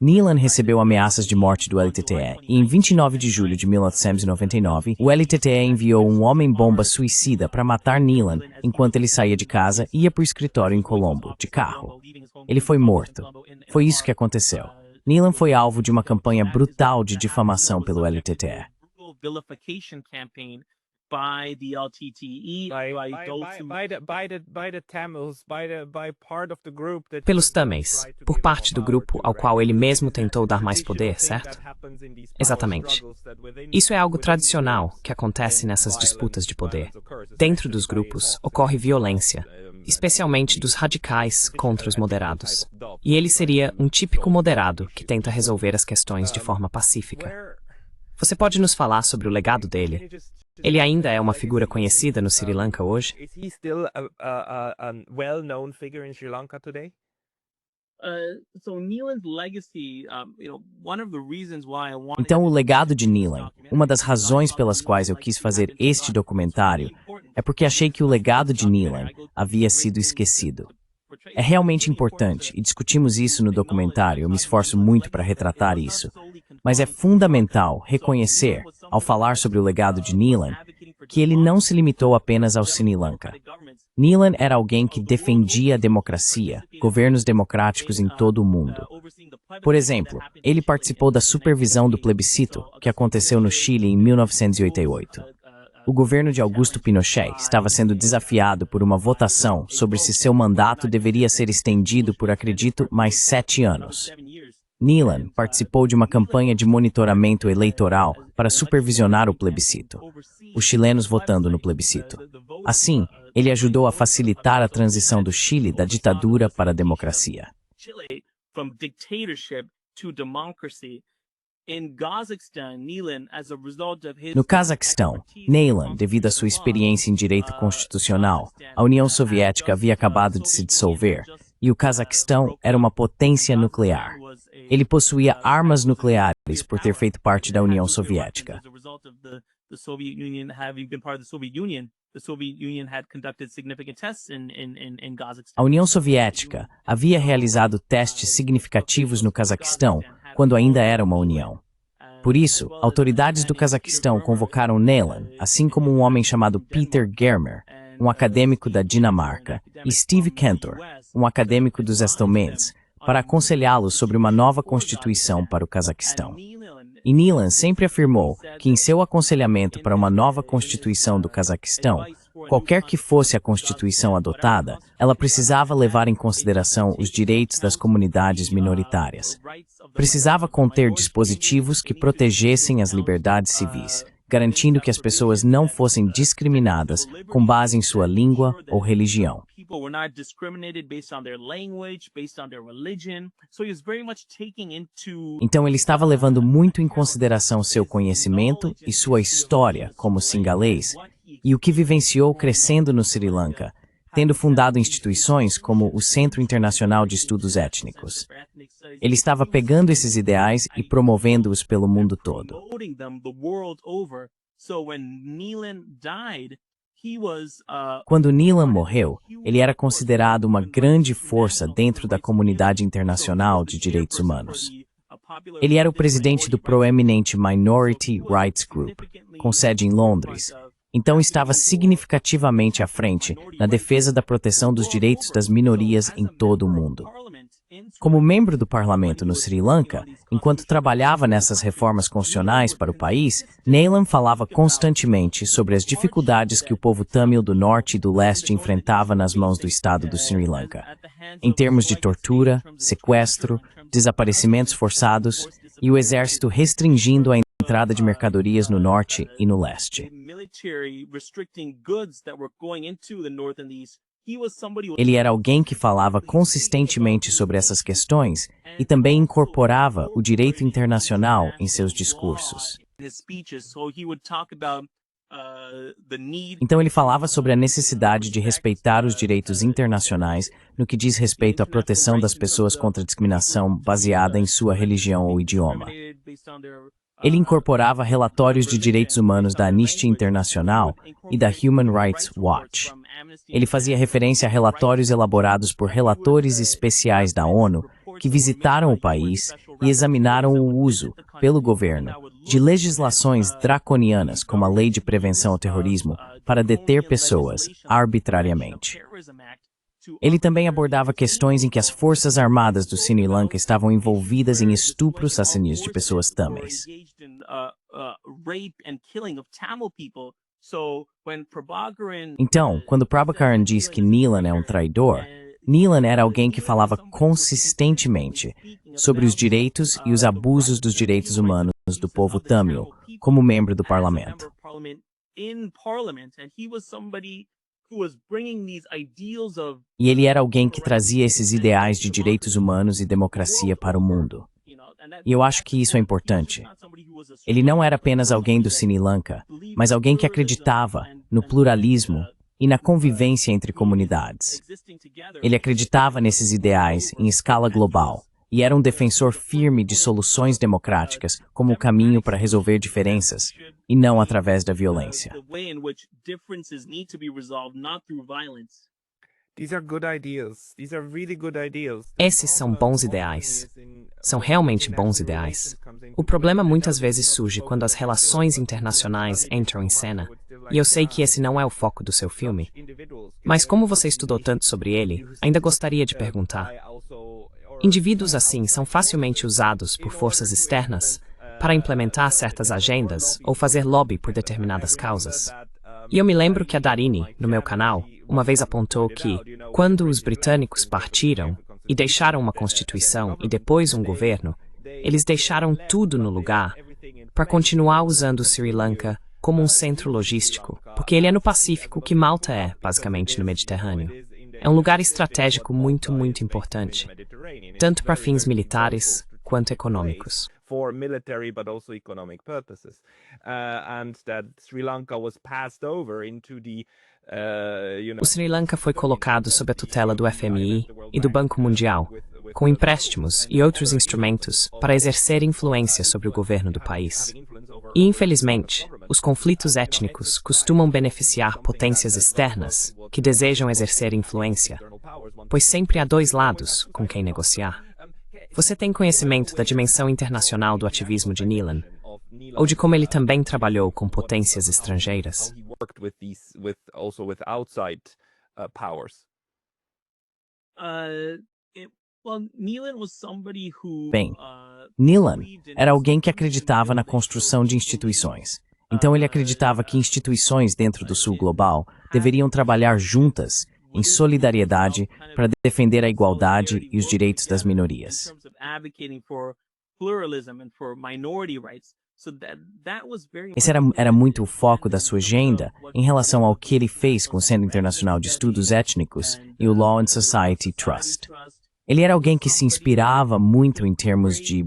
Neelan recebeu ameaças de morte do LTTE e em 29 de julho de 1999, o LTTE enviou um homem-bomba suicida para matar Neelan enquanto ele saía de casa e ia para o escritório em Colombo, de carro. Ele foi morto. Foi isso que aconteceu. Neelan foi alvo de uma campanha brutal de difamação pelo LTTE. By the LTTE, Pelos Tamils, por parte do grupo ao qual ele mesmo tentou dar mais poder, certo? Exatamente. Isso é algo tradicional que acontece nessas disputas de poder. Dentro dos grupos ocorre violência, especialmente dos radicais contra os moderados. E ele seria um típico moderado que tenta resolver as questões de forma pacífica. Você pode nos falar sobre o legado dele? Ele ainda é uma figura conhecida no Sri Lanka hoje? Is he still a well-known figure in Sri Lanka today? So Neelan's legacy, one of the reasons why I wanted Então, o legado de Neelan, uma das razões pelas quais eu quis fazer este documentário, é porque achei que o legado de Neelan havia sido esquecido. É realmente importante, e discutimos isso no documentário, eu me esforço muito para retratar isso. Mas é fundamental reconhecer, ao falar sobre o legado de Neelan, que ele não se limitou apenas ao Sri Lanka. Neelan era alguém que defendia a democracia, governos democráticos em todo o mundo. Por exemplo, ele participou da supervisão do plebiscito, que aconteceu no Chile em 1988. O governo de Augusto Pinochet estava sendo desafiado por uma votação sobre se seu mandato deveria ser estendido por, acredito, mais 7 anos. Neelan participou de uma campanha de monitoramento eleitoral para supervisionar o plebiscito, os chilenos votando no plebiscito. Assim, ele ajudou a facilitar a transição do Chile da ditadura para a democracia. No Cazaquistão, Neelan, devido à sua experiência em direito constitucional, a União Soviética havia acabado de se dissolver e o Cazaquistão era uma potência nuclear. Ele possuía armas nucleares por ter feito parte da União Soviética. A União Soviética havia realizado testes significativos no Cazaquistão quando ainda era uma união. Por isso, autoridades do Cazaquistão convocaram Neelan, assim como um homem chamado Peter Germer, um acadêmico da Dinamarca, e Steve Cantor, um acadêmico dos Estelmens, para aconselhá-los sobre uma nova constituição para o Cazaquistão. E Neelan sempre afirmou que em seu aconselhamento para uma nova constituição do Cazaquistão, qualquer que fosse a constituição adotada, ela precisava levar em consideração os direitos das comunidades minoritárias. Precisava conter dispositivos que protegessem as liberdades civis, garantindo que as pessoas não fossem discriminadas com base em sua língua ou religião. Então ele estava levando muito em consideração seu conhecimento e sua história como singalês e o que vivenciou crescendo no Sri Lanka, tendo fundado instituições como o Centro Internacional de Estudos Étnicos. Ele estava pegando esses ideais e promovendo-os pelo mundo todo. Quando Neelan morreu, ele era considerado uma grande força dentro da comunidade internacional de direitos humanos. Ele era o presidente do proeminente Minority Rights Group, com sede em Londres, então estava significativamente à frente na defesa da proteção dos direitos das minorias em todo o mundo. Como membro do parlamento no Sri Lanka, enquanto trabalhava nessas reformas constitucionais para o país, Neelam falava constantemente sobre as dificuldades que o povo tâmil do norte e do leste enfrentava nas mãos do Estado do Sri Lanka, em termos de tortura, sequestro, desaparecimentos forçados e o exército restringindo a entrada de mercadorias no norte e no leste. Ele era alguém que falava consistentemente sobre essas questões e também incorporava o direito internacional em seus discursos. Então ele falava sobre a necessidade de respeitar os direitos internacionais no que diz respeito à proteção das pessoas contra a discriminação baseada em sua religião ou idioma. Ele incorporava relatórios de direitos humanos da Anistia Internacional e da Human Rights Watch. Ele fazia referência a relatórios elaborados por relatores especiais da ONU que visitaram o país e examinaram o uso, pelo governo, de legislações draconianas como a Lei de Prevenção ao Terrorismo para deter pessoas arbitrariamente. Ele também abordava questões em que as forças armadas do Sri Lanka estavam envolvidas em estupros assassinos de pessoas tâmils. Então, quando Prabhakaran diz que Neelam é um traidor, Neelam era alguém que falava consistentemente sobre os direitos e os abusos dos direitos humanos do povo tâmil, como membro do parlamento. E ele era alguém que trazia esses ideais de direitos humanos e democracia para o mundo. E eu acho que isso é importante. Ele não era apenas alguém do Sri Lanka, mas alguém que acreditava no pluralismo e na convivência entre comunidades. Ele acreditava nesses ideais em escala global e era um defensor firme de soluções democráticas como o caminho para resolver diferenças, e não através da violência. Esses são bons ideais. São realmente bons ideais. O problema muitas vezes surge quando as relações internacionais entram em cena, e eu sei que esse não é o foco do seu filme. Mas como você estudou tanto sobre ele, ainda gostaria de perguntar. Indivíduos assim são facilmente usados por forças externas para implementar certas agendas ou fazer lobby por determinadas causas. E eu me lembro que a Darini, no meu canal, uma vez apontou que, quando os britânicos partiram e deixaram uma constituição e depois um governo, eles deixaram tudo no lugar para continuar usando o Sri Lanka como um centro logístico, porque ele é no Pacífico o que Malta é, basicamente, no Mediterrâneo. É um lugar estratégico muito, muito importante, tanto para fins militares quanto econômicos. For military but also economic purposes, and that Sri Lanka was passed over into the O Sri Lanka foi colocado sob a tutela do FMI e do Banco Mundial, com empréstimos e outros instrumentos para exercer influência sobre o governo do país. E, infelizmente, os conflitos étnicos costumam beneficiar potências externas que desejam exercer influência, pois sempre há dois lados com quem negociar. Você tem conhecimento da dimensão internacional do ativismo de Neelam, ou de como ele também trabalhou com potências estrangeiras? Bem, Neelam era alguém que acreditava na construção de instituições. Então ele acreditava que instituições dentro do Sul Global deveriam trabalhar juntas em solidariedade para defender a igualdade e os direitos das minorias. Esse era muito o foco da sua agenda em relação ao que ele fez com o Centro Internacional de Estudos Étnicos e o Law and Society Trust. Ele era alguém que se inspirava muito em termos de,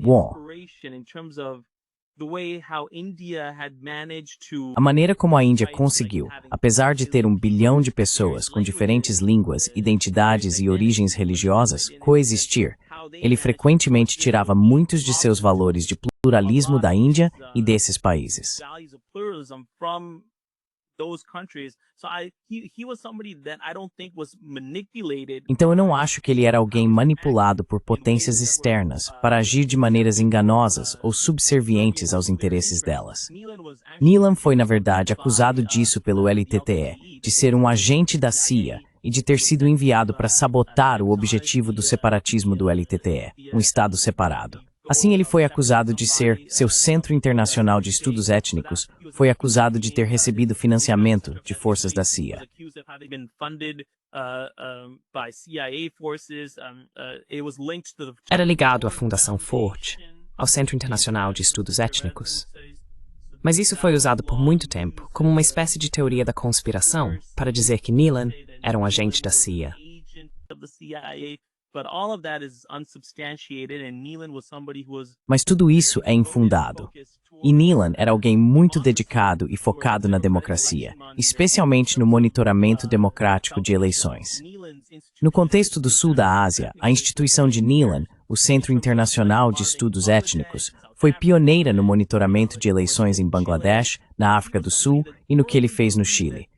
a maneira como a Índia conseguiu, apesar de ter 1 bilhão de pessoas com diferentes línguas, identidades e origens religiosas, coexistir. Ele frequentemente tirava muitos de seus valores de pluralismo da Índia e desses países. Então eu não acho que ele era alguém manipulado por potências externas para agir de maneiras enganosas ou subservientes aos interesses delas. Neelam foi, na verdade, acusado disso pelo LTTE, de ser um agente da CIA e e de ter sido enviado para sabotar o objetivo do separatismo do LTTE, um Estado separado. Assim, ele foi acusado de ser seu Centro Internacional de Estudos Étnicos, foi acusado de ter recebido financiamento de forças da CIA. Era ligado à Fundação Ford, ao Centro Internacional de Estudos Étnicos. Mas isso foi usado por muito tempo como uma espécie de teoria da conspiração para dizer que Nealon era um agente da CIA. Mas tudo isso é infundado. E Nealon era alguém muito dedicado e focado na democracia, especialmente no monitoramento democrático de eleições. No contexto do sul da Ásia, a instituição de Nealon, o Centro Internacional de Estudos Étnicos, foi pioneira no monitoramento de eleições em Bangladesh, na África do Sul e no que ele fez no Chile.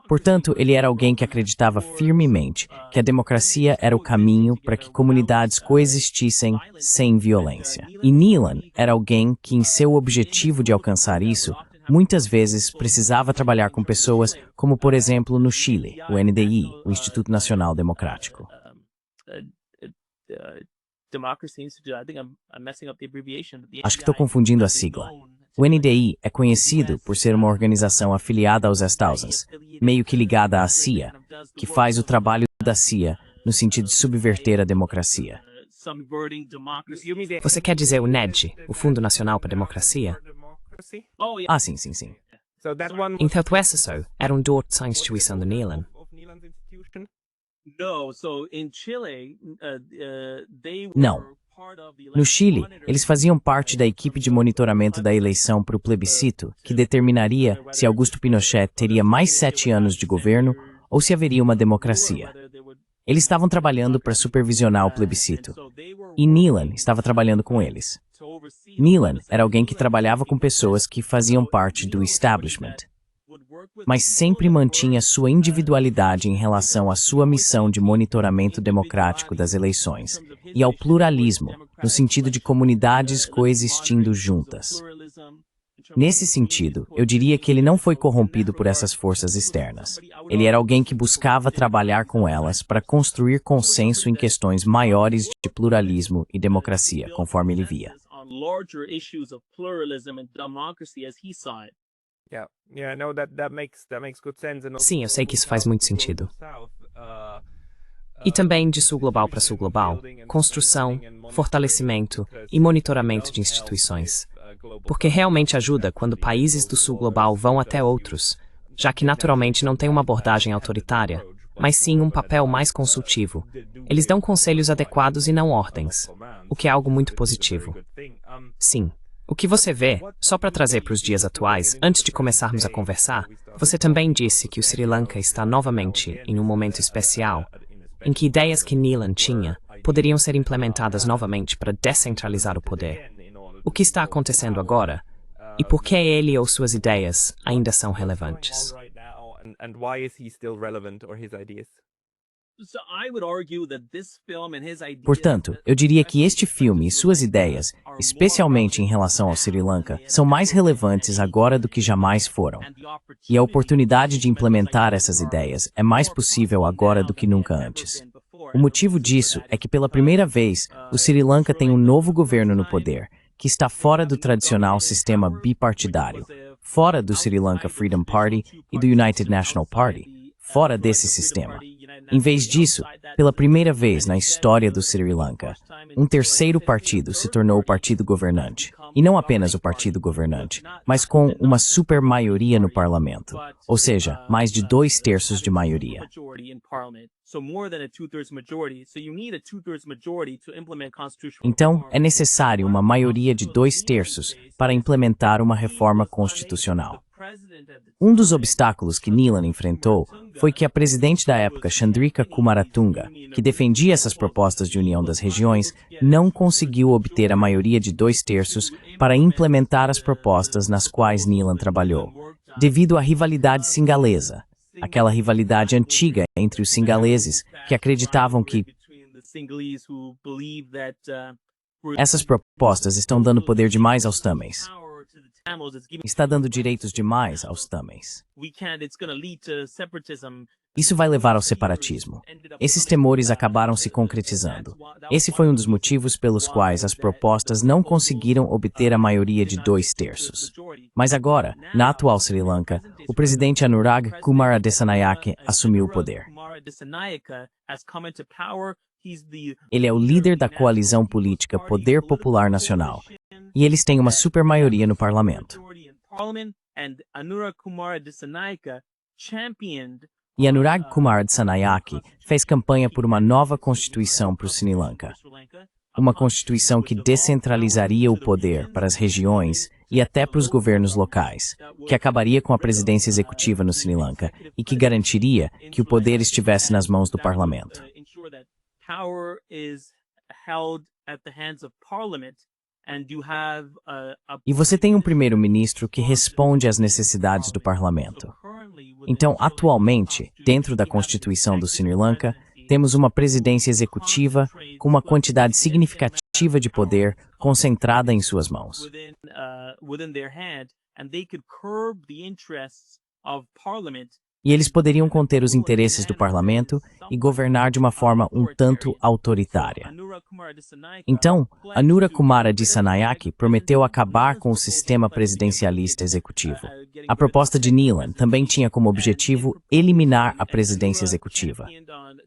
Portanto, ele era alguém que acreditava firmemente que a democracia era o caminho para que comunidades coexistissem sem violência. E Nealon era alguém que, em seu objetivo de alcançar isso, muitas vezes precisava trabalhar com pessoas como, por exemplo, no Chile, o NDI, o Instituto Nacional Democrático. Acho que estou confundindo a sigla. O NDI é conhecido por ser uma organização afiliada aos S-1000, meio que ligada à CIA, que faz o trabalho da CIA no sentido de subverter a democracia. Você quer dizer o NED, o Fundo Nacional para a Democracia? Ah, sim. Então, essa era da instituição de Nealon. Não. No Chile, eles faziam parte da equipe de monitoramento da eleição para o plebiscito, que determinaria se Augusto Pinochet teria mais 7 anos de governo ou se haveria uma democracia. Eles estavam trabalhando para supervisionar o plebiscito. E Nealon estava trabalhando com eles. Nealon era alguém que trabalhava com pessoas que faziam parte do establishment, mas sempre mantinha sua individualidade em relação à sua missão de monitoramento democrático das eleições e ao pluralismo, no sentido de comunidades coexistindo juntas. Nesse sentido, eu diria que ele não foi corrompido por essas forças externas. Ele era alguém que buscava trabalhar com elas para construir consenso em questões maiores de pluralismo e democracia, conforme ele via. Sim, eu sei que isso faz muito sentido. E também de sul global para sul global, construção, fortalecimento e monitoramento de instituições. Porque realmente ajuda quando países do sul global vão até outros, já que naturalmente não tem uma abordagem autoritária, mas sim um papel mais consultivo. Eles dão conselhos adequados e não ordens, o que é algo muito positivo. Sim. O que você vê, só para trazer para os dias atuais, antes de começarmos a conversar, você também disse que o Sri Lanka está novamente em um momento especial, em que ideias que Nealon tinha poderiam ser implementadas novamente para descentralizar o poder. O que está acontecendo agora? E por que ele ou suas ideias ainda são relevantes? Portanto, eu diria que este filme e suas ideias, especialmente em relação ao Sri Lanka, são mais relevantes agora do que jamais foram. E a oportunidade de implementar essas ideias é mais possível agora do que nunca antes. O motivo disso é que pela primeira vez, o Sri Lanka tem um novo governo no poder, que está fora do tradicional sistema bipartidário, fora do Sri Lanka Freedom Party e do United National Party, fora desse sistema. Em vez disso, pela primeira vez na história do Sri Lanka, um terceiro partido se tornou o partido governante. E não apenas o partido governante, mas com uma supermaioria no parlamento, ou seja, mais de 2/3 de maioria. Então, é necessário uma maioria de 2/3 para implementar uma reforma constitucional. Um dos obstáculos que Nealon enfrentou foi que a presidente da época, Chandrika Kumaratunga, que defendia essas propostas de união das regiões, não conseguiu obter a maioria de 2/3 para implementar as propostas nas quais Nealon trabalhou, devido à rivalidade singalesa, aquela rivalidade antiga entre os singaleses que acreditavam que essas propostas estão dando poder demais aos Tamils. Está dando direitos demais aos Tamils. Isso vai levar ao separatismo. Esses temores acabaram se concretizando. Esse foi um dos motivos pelos quais as propostas não conseguiram obter a maioria de 2/3. Mas agora, na atual Sri Lanka, o presidente Anurag Kumara Dissanayake assumiu o poder. Ele é o líder da coalizão política Poder Popular Nacional, e eles têm uma supermaioria no parlamento. E Anurag Kumara Dissanayake fez campanha por uma nova constituição para o Sri Lanka. Uma constituição que descentralizaria o poder para as regiões e até para os governos locais, que acabaria com a presidência executiva no Sri Lanka e que garantiria que o poder estivesse nas mãos do parlamento. E você tem um primeiro-ministro que responde às necessidades do parlamento. Então, atualmente, dentro da Constituição do Sri Lanka, temos uma presidência executiva com uma quantidade significativa de poder concentrada em suas mãos. E eles poderiam conter os interesses do parlamento e governar de uma forma um tanto autoritária. Então, Anura Kumara Dissanayake prometeu acabar com o sistema presidencialista executivo. A proposta de Neelan também tinha como objetivo eliminar a presidência executiva.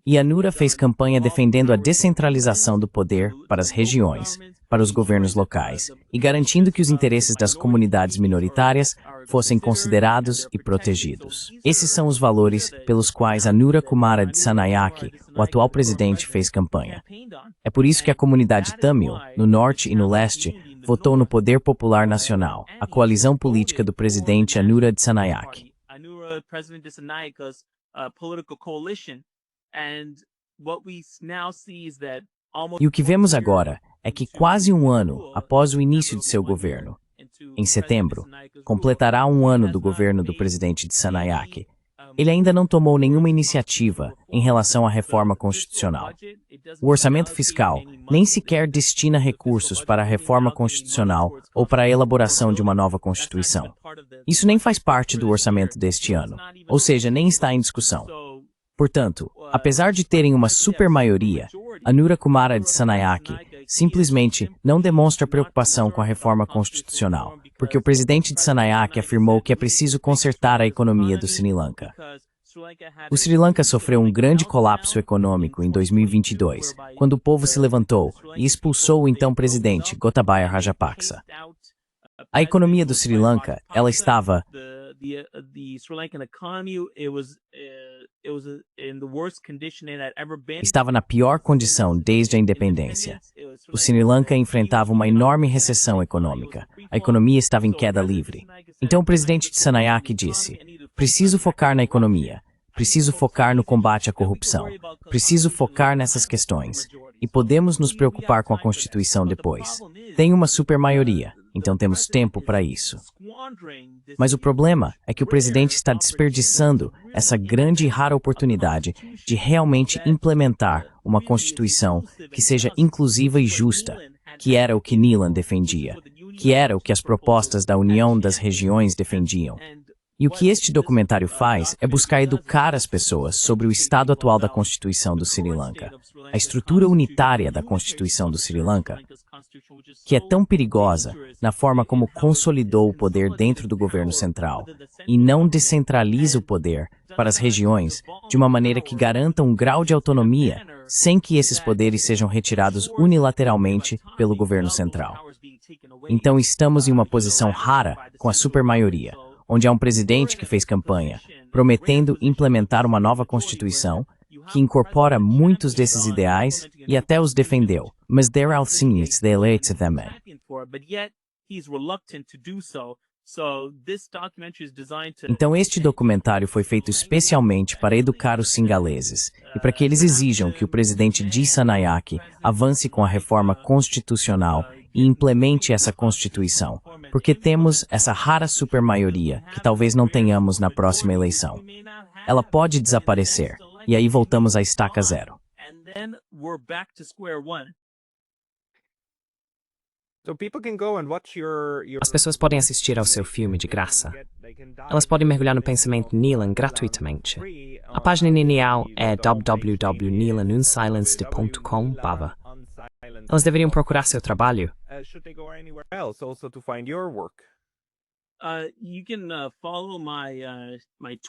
E Anura fez campanha defendendo a descentralização do poder para as regiões, para os governos locais, e garantindo que os interesses das comunidades minoritárias fossem considerados e protegidos. Esses são os valores pelos quais Anura Kumara Dissanayake, o atual presidente, fez campanha. É por isso que a comunidade Tamil, no norte e no leste, votou no Poder Popular Nacional, a coalizão política do presidente Anura Dissanayake. E o que vemos agora é que quase um ano após o início de seu governo, em setembro, completará um ano do governo do presidente Dissanayake. Ele ainda não tomou nenhuma iniciativa em relação à reforma constitucional. O orçamento fiscal nem sequer destina recursos para a reforma constitucional ou para a elaboração de uma nova Constituição. Isso nem faz parte do orçamento deste ano, ou seja, nem está em discussão. Portanto, apesar de terem uma supermaioria, Anura Kumara Dissanayake simplesmente não demonstra preocupação com a reforma constitucional, porque o presidente Dissanayake afirmou que é preciso consertar a economia do Sri Lanka. O Sri Lanka sofreu um grande colapso econômico em 2022, quando o povo se levantou e expulsou o então presidente Gotabaya Rajapaksa. A economia do Sri Lanka, ela estava na pior condição desde a independência. O Sri Lanka enfrentava uma enorme recessão econômica. A economia estava em queda livre. Então o presidente Dissanayake disse: preciso focar na economia, preciso focar no combate à corrupção, preciso focar nessas questões. E podemos nos preocupar com a Constituição depois. Tem uma supermaioria, então temos tempo para isso. Mas o problema é que o presidente está desperdiçando essa grande e rara oportunidade de realmente implementar uma Constituição que seja inclusiva e justa, que era o que Neelan defendia, que era o que as propostas da União das Regiões defendiam. E o que este documentário faz é buscar educar as pessoas sobre o estado atual da Constituição do Sri Lanka, a estrutura unitária da Constituição do Sri Lanka, que é tão perigosa na forma como consolidou o poder dentro do governo central e não descentraliza o poder para as regiões de uma maneira que garanta um grau de autonomia sem que esses poderes sejam retirados unilateralmente pelo governo central. Então estamos em uma posição rara com a supermaioria, onde há um presidente que fez campanha, prometendo implementar uma nova Constituição, que incorpora muitos desses ideais e até os defendeu, mas there are things they elate them. Então este documentário foi feito especialmente para educar os singaleses e para que eles exijam que o presidente Dissanayake avance com a reforma constitucional e implemente essa Constituição, porque temos essa rara supermaioria que talvez não tenhamos na próxima eleição. Ela pode desaparecer, e aí voltamos à estaca zero. As pessoas podem assistir ao seu filme de graça. Elas podem mergulhar no pensamento Neelan gratuitamente. A página inicial é www.nilanunsilenced.com. Elas deveriam procurar seu trabalho. Should they go anywhere else also to find your work? You can follow my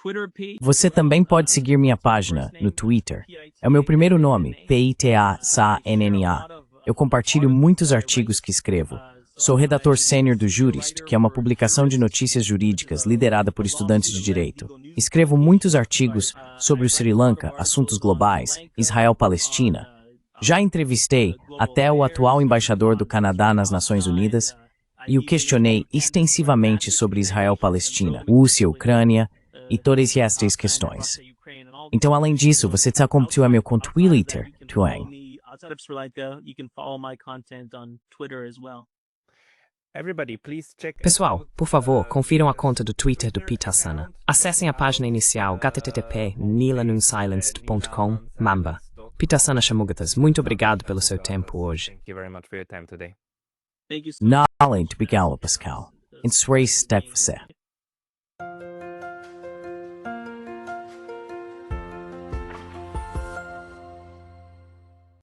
Twitter page. Você também pode seguir minha página no Twitter. É o meu primeiro nome, PITASANNA. Eu compartilho muitos artigos que escrevo. Sou redator sênior do Jurist, que é uma publicação de notícias jurídicas liderada por estudantes de direito. Escrevo muitos artigos sobre o Sri Lanka, assuntos globais, Israel-Palestina. Já entrevistei até o atual embaixador do Canadá nas Nações Unidas e o questionei extensivamente sobre Israel-Palestina, Rússia, Ucrânia e todas estas questões. Então, além disso, você está como meu com Twitter, Tuang. You can follow my content on Twitter as well. Everybody, please check. Pessoal, por favor, confiram a conta do Twitter do Pitasana. Acessem a página inicial http://nilanunsilenced.com. Pitasana Shamugatas, muito obrigado pelo seu tempo hoje. Thank you very much for your time today. Thank you so much. Nalent Bigala Pascal. Em Sray Stek você.